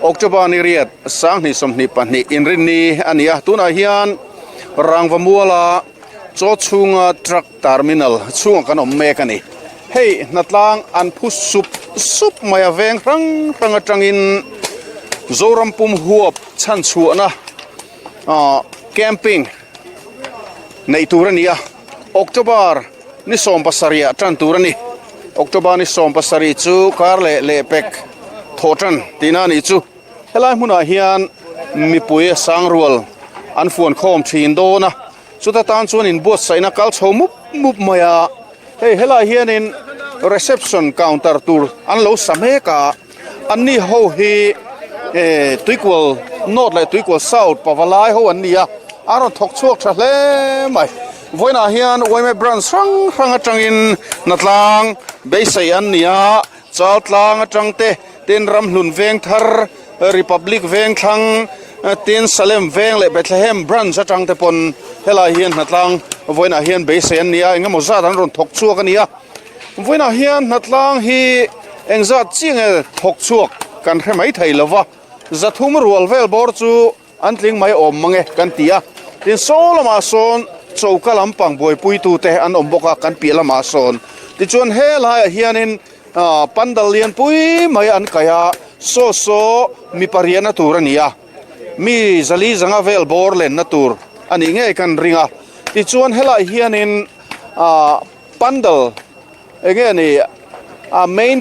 October ni riat sang ni som ni pan ni inrin ni ania tuna hian Rangvamuala cho chhunga truck terminal chunga kan om mek ani hei natlang an phu sup maya veng rang atangin zoram pum HUAP chan chhuah na camping nei turania October ni som pasaria tran turani October ni som pasari chu kar le pek thotan tinani chu helai hmuna hian mipui sangrual an fuan khom thin do na chuta tan chuan in bot saina kal chho mup maya hei helai hian in reception counter tur an lo sameka anni ho hi tuikwal not le tuikwal south pawalai ho ania aron thok chuak tha hle mai voina hian oime brand sang atangin natlang beisai ania chaltlang atangte ten ramhlun veng thar republic veng thlang ten salem veng le bethlehem branch atangte pon helai hian natlang voina hian beisai ania engemaw zat an ron thok chuak ania voina hian natlang hi engzat chinge thok chuak kan hremai theihlowa zathum rual vel bor chu an tling mai om mange kan tia tin solama son chouka lampang boi puitu te an omboka kan pilama son ti chuan helai hianin pandal lian pui mai an kaya so mi pariana turania mi zali zanga vel bor len na tur ani nge kan ringa ti chuan helai hianin pandal enge ni main